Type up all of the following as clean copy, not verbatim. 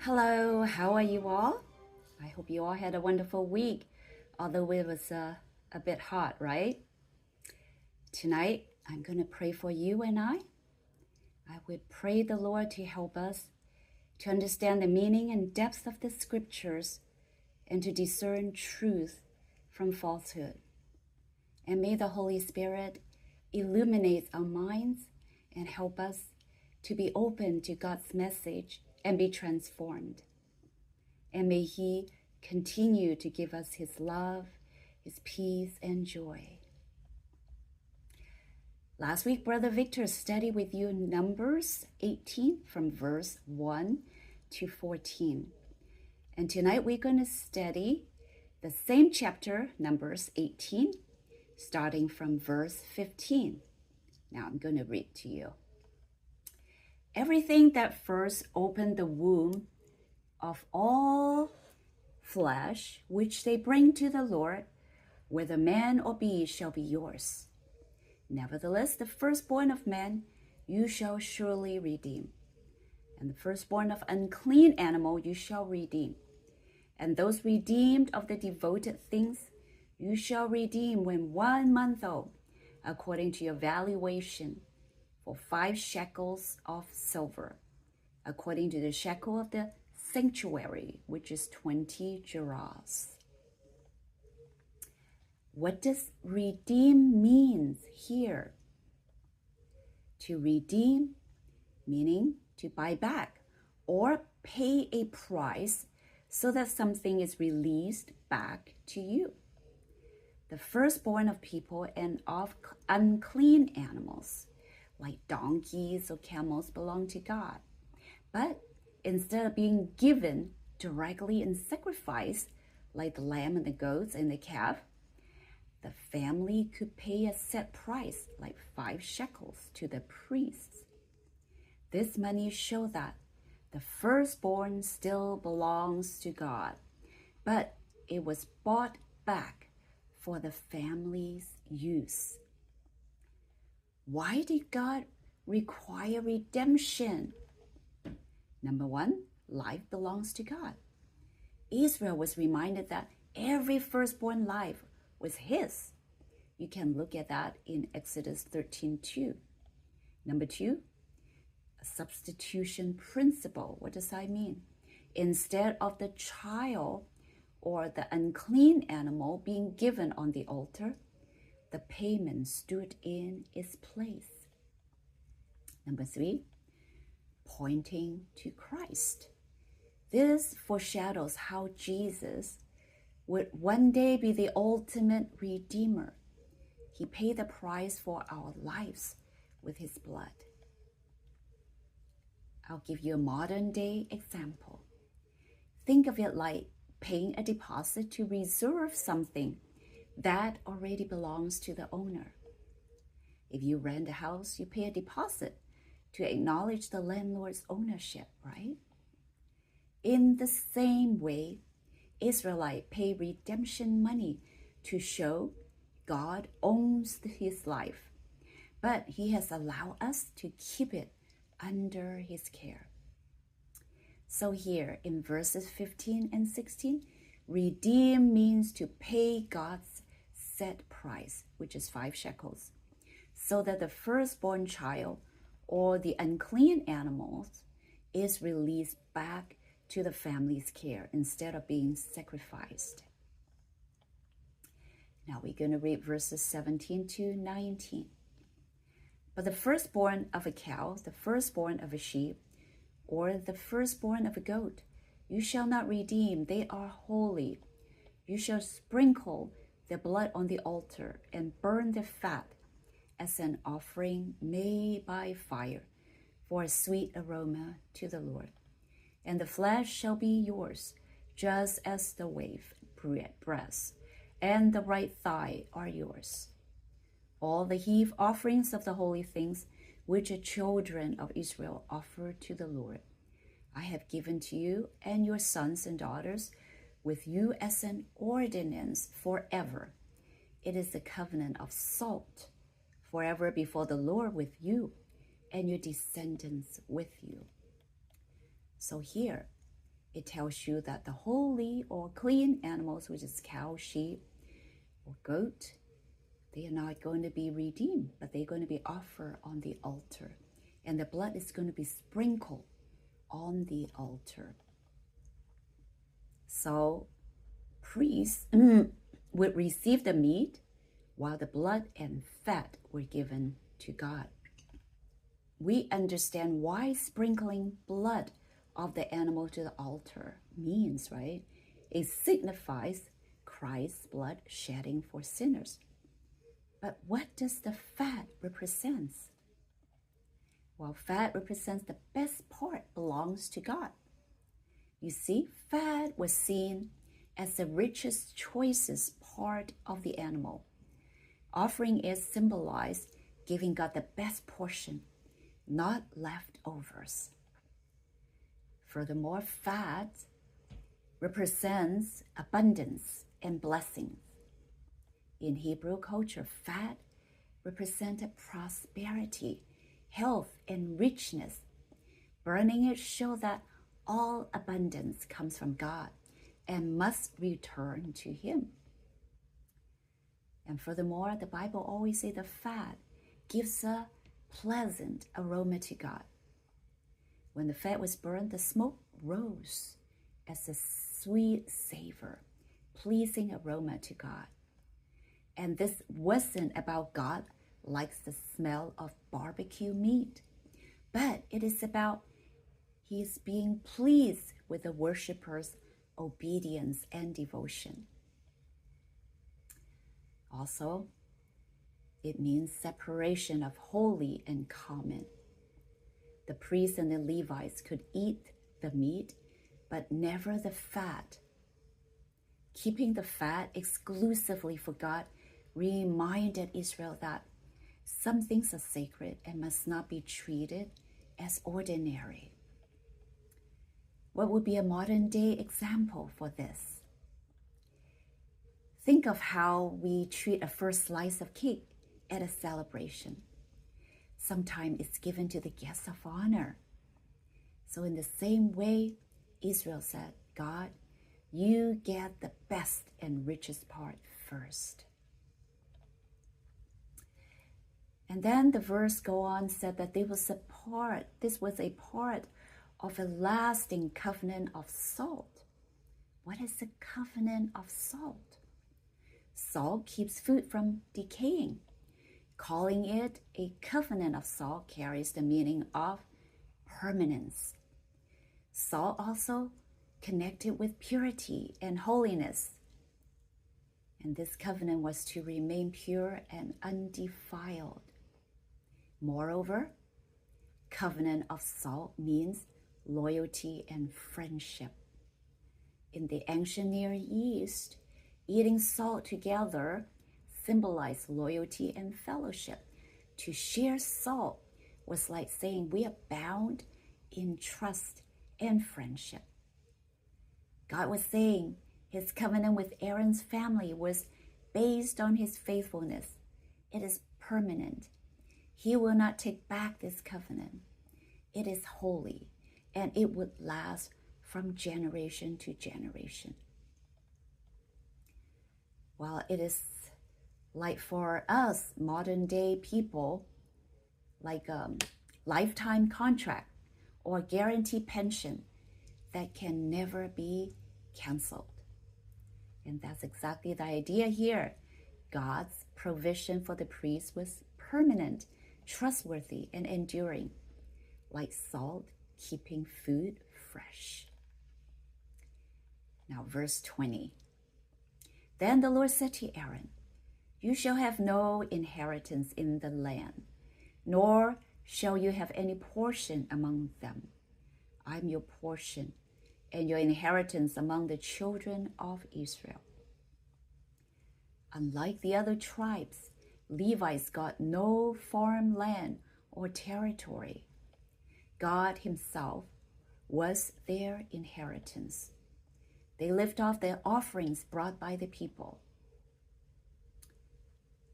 Hello, how are you all? I hope you all had a wonderful week, although it was a bit hot, right? Tonight, I'm going to pray for you and I. I would pray the Lord to help us to understand the meaning and depth of the scriptures and to discern truth from falsehood. And may the Holy Spirit illuminate our minds and help us to be open to God's message and be transformed. And may He continue to give us His love, His peace, and joy. Last week, Brother Victor studied with you Numbers 18 from verse 1 to 14. And tonight we're going to study the same chapter, Numbers 18, starting from verse 15. Now I'm going to read to you. Everything that first opened the womb of all flesh, which they bring to the Lord, whether man or beast, shall be yours. Nevertheless, the firstborn of man you shall surely redeem, and the firstborn of unclean animal you shall redeem. And those redeemed of the devoted things you shall redeem when 1 month old, according to your valuation, for 5 shekels of silver, according to the shekel of the sanctuary, which is 20 gerahs. What does redeem mean here? To redeem, meaning to buy back or pay a price so that something is released back to you. The firstborn of people and of unclean animals, like donkeys or camels, belong to God. But instead of being given directly in sacrifice, like the lamb and the goats and the calf, the family could pay a set price, like 5 shekels, to the priests. This money showed that the firstborn still belongs to God, but it was bought back for the family's use. Why did God require redemption? Number 1, life belongs to God. Israel was reminded that every firstborn life was His. You can look at that in Exodus 13:2. Number 2, a substitution principle. What does that mean? Instead of the child or the unclean animal being given on the altar, the payment stood in its place. Number 3, pointing to Christ. This foreshadows how Jesus would one day be the ultimate redeemer. He paid the price for our lives with His blood. I'll give you a modern day example. Think of it like paying a deposit to reserve something that already belongs to the owner. If you rent a house, you pay a deposit to acknowledge the landlord's ownership, right? In the same way, Israelites pay redemption money to show God owns His life, but He has allowed us to keep it under His care. So here in verses 15 and 16, redeem means to pay God's set price, which is 5 shekels, so that the firstborn child or the unclean animals is released back to the family's care instead of being sacrificed. Now we're going to read verses 17 to 19. But the firstborn of a cow, the firstborn of a sheep, or the firstborn of a goat, you shall not redeem. They are holy. You shall sprinkle their blood on the altar and burn their fat as an offering made by fire for a sweet aroma to the Lord. And the flesh shall be yours, just as the waif breast and the right thigh are yours. All the heave offerings of the holy things which the children of Israel offer to the Lord, I have given to you and your sons and daughters with you as an ordinance forever. It is the covenant of salt forever before the Lord with you and your descendants with you. So here, It tells you that the holy or clean animals, which is cow, sheep, or goat, they are not going to be redeemed, but they're going to be offered on the altar. And the blood is going to be sprinkled on the altar. So priests would receive the meat while the blood and fat were given to God. We understand why sprinkling blood of the animal to the altar means, right? It signifies Christ's blood shedding for sinners. But what does the fat represent? Well, fat represents the best part belongs to God. You see, fat was seen as the richest, choicest part of the animal. Offering it symbolized giving God the best portion, not leftovers. Furthermore, fat represents abundance and blessings. In Hebrew culture, fat represented prosperity, health, and richness. Burning it showed that all abundance comes from God and must return to Him. And furthermore, the Bible always says the fat gives a pleasant aroma to God. When the fat was burned, the smoke rose as a sweet savor, pleasing aroma to God. And this wasn't about God likes the smell of barbecue meat, but it is about He's being pleased with the worshippers' obedience and devotion. Also, it means separation of holy and common. The priests and the Levites could eat the meat, but never the fat. Keeping the fat exclusively for God reminded Israel that some things are sacred and must not be treated as ordinary. What would be a modern day example for this? Think of how we treat a first slice of cake at a celebration. Sometimes it's given to the guest of honor. So in the same way, Israel said, God, you get the best and richest part first. And then the verse go on said that this was a part of a lasting covenant of salt. What is the covenant of salt? Salt keeps food from decaying. Calling it a covenant of salt carries the meaning of permanence. Salt also connected with purity and holiness. And this covenant was to remain pure and undefiled. Moreover, covenant of salt means loyalty and friendship. In the ancient Near East, eating salt together symbolized loyalty and fellowship. To share salt was like saying we are bound in trust and friendship. God was saying His covenant with Aaron's family was based on His faithfulness. It is permanent. He will not take back this covenant. It is holy, and it would last from generation to generation. While it is like for us modern day people, like a lifetime contract or guaranteed pension that can never be canceled. And that's exactly the idea here. God's provision for the priest was permanent, trustworthy, and enduring, like salt keeping food fresh. Now, verse 20. Then the Lord said to Aaron, you shall have no inheritance in the land, nor shall you have any portion among them. I am your portion and your inheritance among the children of Israel. Unlike the other tribes, Levites got no foreign land or territory. God Himself was their inheritance. They lived off the offerings brought by the people.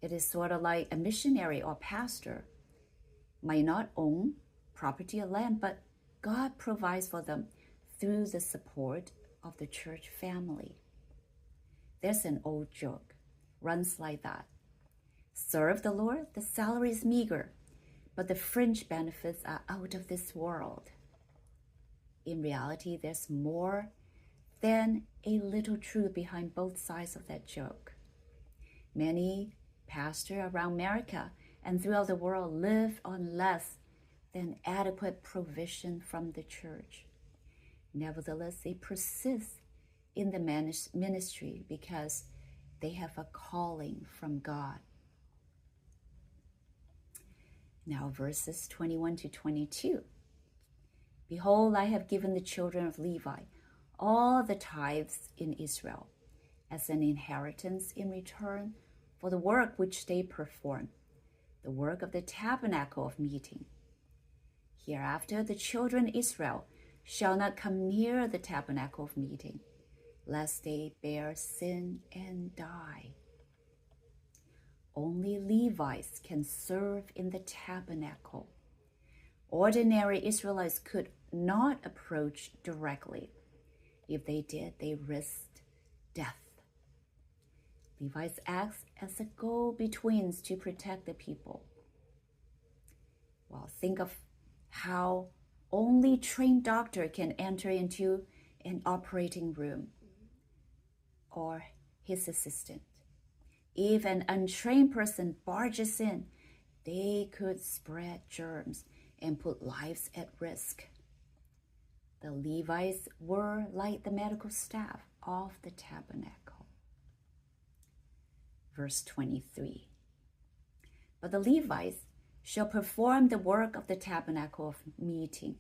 It is sort of like a missionary or pastor might not own property or land, but God provides for them through the support of the church family. There's an old joke, runs like that. Serve the Lord, the salary is meager, but the fringe benefits are out of this world. In reality, there's more than a little truth behind both sides of that joke. Many pastors around America and throughout the world live on less than adequate provision from the church. Nevertheless, they persist in the ministry because they have a calling from God. Now, verses 21 to 22. Behold, I have given the children of Levi all the tithes in Israel as an inheritance in return for the work which they perform, the work of the tabernacle of meeting. Hereafter the children of Israel shall not come near the tabernacle of meeting, lest they bear sin and die. Only Levites can serve in the tabernacle. Ordinary Israelites could not approach directly. If they did, they risked death. Levites act as a go-betweens to protect the people. Well, think of how only trained doctor can enter into an operating room, or his assistant. If an untrained person barges in, they could spread germs and put lives at risk. The Levites were like the medical staff of the tabernacle. Verse 23. But the Levites shall perform the work of the tabernacle of meeting,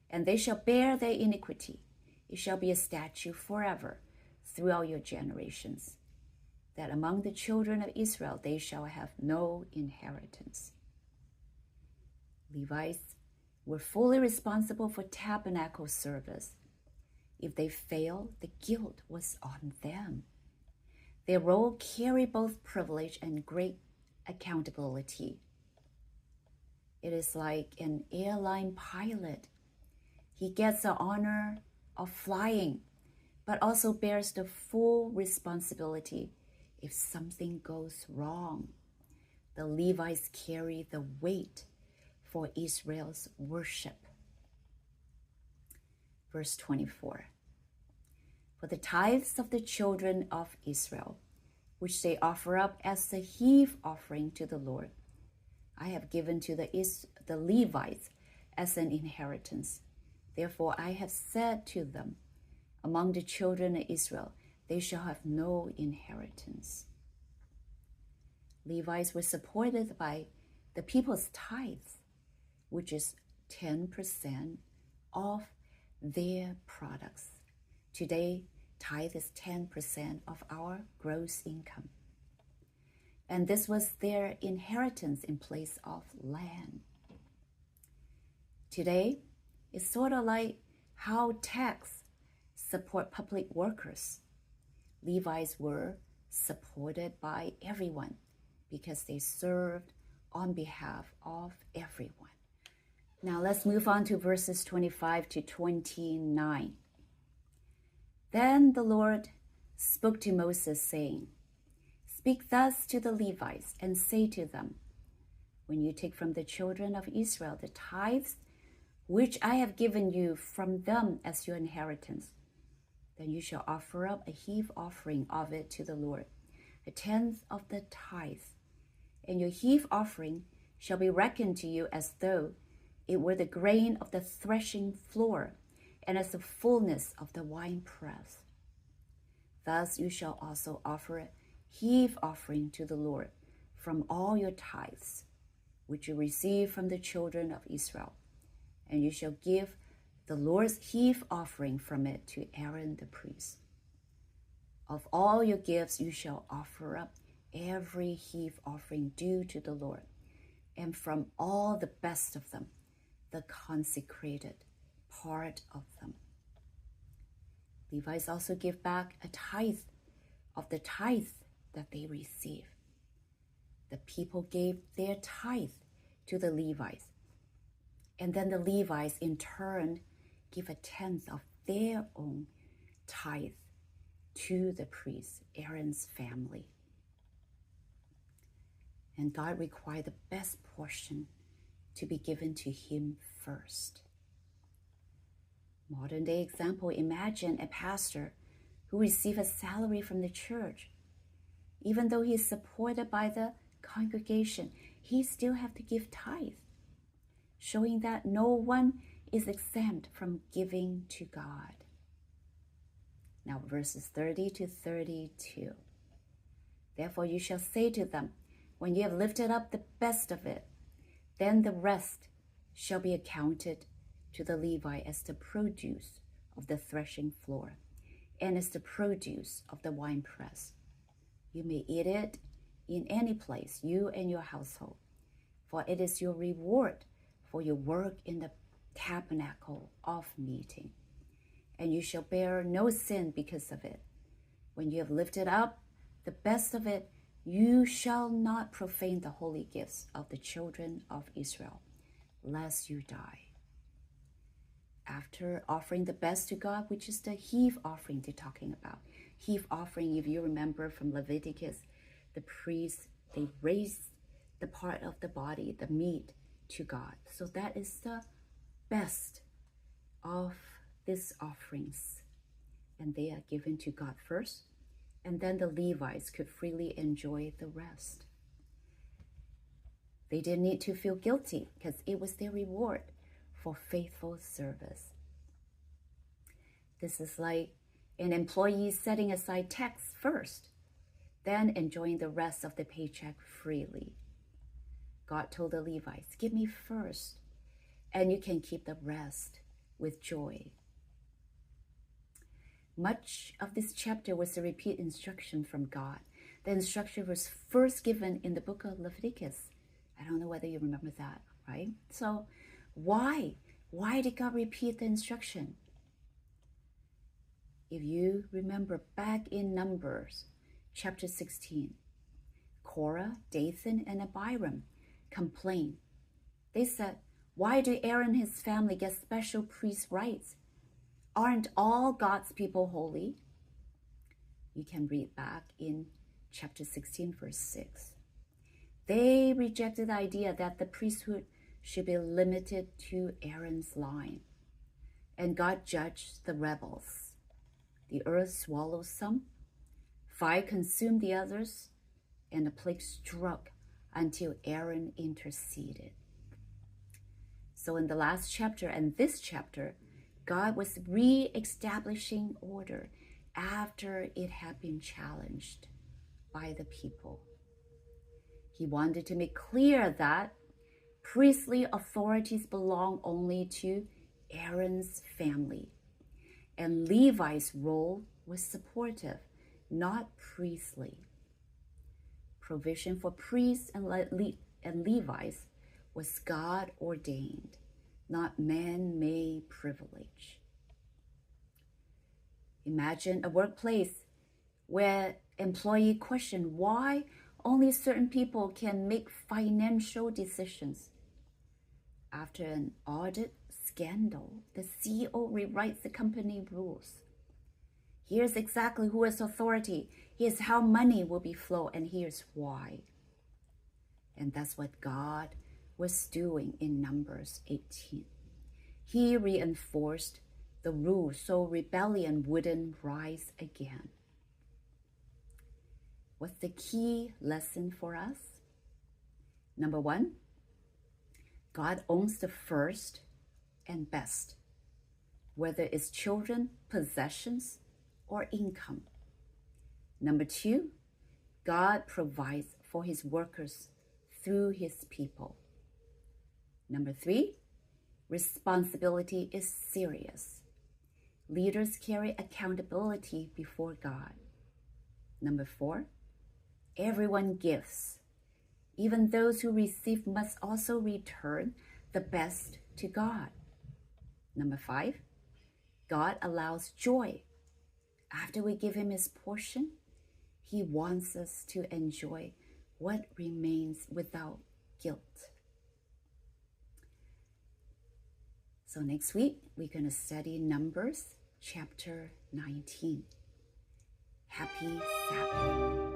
and they shall bear their iniquity. It shall be a statute forever throughout your generations, that among the children of Israel they shall have no inheritance. Levites were fully responsible for tabernacle service. If they failed, the guilt was on them. Their role carried both privilege and great accountability. It is like an airline pilot. He gets the honor of flying, but also bears the full responsibility if something goes wrong. The Levites carry the weight for Israel's worship. Verse 24. For the tithes of the children of Israel, which they offer up as the heave offering to the Lord, I have given to the Levites as an inheritance. Therefore I have said to them, among the children of Israel, they shall have no inheritance. Levites were supported by the people's tithes, which is 10% of their products. Today, tithe is 10% of our gross income. And this was their inheritance in place of land. Today, it's sort of like how tax support public workers. Levites were supported by everyone because they served on behalf of everyone. Now let's move on to verses 25 to 29. Then the Lord spoke to Moses, saying, Speak thus to the Levites, and say to them, When you take from the children of Israel the tithes, which I have given you from them as your inheritance, then you shall offer up a heave offering of it to the Lord, 1/10 of the tithe. And your heave offering shall be reckoned to you as though it were the grain of the threshing floor, and as the fullness of the winepress. Thus you shall also offer a heave offering to the Lord from all your tithes, which you receive from the children of Israel. And you shall give the Lord's heave offering from it to Aaron the priest. Of all your gifts you shall offer up every heave offering due to the Lord, and from all the best of them, the consecrated part of them. Levites also give back a tithe of the tithe that they receive. The people gave their tithe to the Levites, and then the Levites in turn give a tenth of their own tithe to the priest, Aaron's family. And God required the best portion to be given to him first. Modern day example, imagine a pastor who receives a salary from the church. Even though he is supported by the congregation, he still have to give tithe, showing that no one is exempt from giving to God. Now verses 30 to 32. Therefore you shall say to them, when you have lifted up the best of it, then the rest shall be accounted to the Levite as the produce of the threshing floor, and as the produce of the winepress. You may eat it in any place, you and your household, for it is your reward for your work in the tabernacle of meeting. And you shall bear no sin because of it. When you have lifted up the best of it, you shall not profane the holy gifts of the children of Israel, lest you die. After offering the best to God, which is the heave offering they're talking about. Heave offering, if you remember from Leviticus, the priests, they raised the part of the body, the meat, to God. So that is the best of these offerings. And they are given to God first. And then the Levites could freely enjoy the rest. They didn't need to feel guilty because it was their reward for faithful service. This is like an employee setting aside tax first, then enjoying the rest of the paycheck freely. God told the Levites, give me first, and you can keep the rest with joy. Much of this chapter was a repeat instruction from God. The instruction was first given in the book of Leviticus. I don't know whether you remember that, right? So why? Why did God repeat the instruction? If you remember back in Numbers chapter 16, Korah, Dathan, and Abiram complained. They said, why do Aaron and his family get special priest rights? Aren't all God's people holy? You can read back in chapter 16, verse 6. They rejected the idea that the priesthood should be limited to Aaron's line. And God judged the rebels. The earth swallowed some, fire consumed the others, and the plague struck until Aaron interceded. So in the last chapter and this chapter, God was re-establishing order after it had been challenged by the people. He wanted to make clear that priestly authorities belong only to Aaron's family, and Levi's role was supportive, not priestly. Provision for priests and Levites was God ordained, not man-made privilege. Imagine a workplace where employees question why only certain people can make financial decisions. After an audit scandal, the CEO rewrites the company rules. Here's exactly who has authority. Here's how money will be flowed, and here's why. And that's what God was doing in Numbers 18. He reinforced the rules so rebellion wouldn't rise again. What's the key lesson for us? Number one, God owns the first and best, whether it's children, possessions, or income. Number two, God provides for his workers through his people. Number three, responsibility is serious. Leaders carry accountability before God. Number four, everyone gives. Even those who receive must also return the best to God. Number five, God allows joy. After we give him his portion, he wants us to enjoy what remains without guilt. So next week, we're going to study Numbers chapter 19. Happy Sabbath.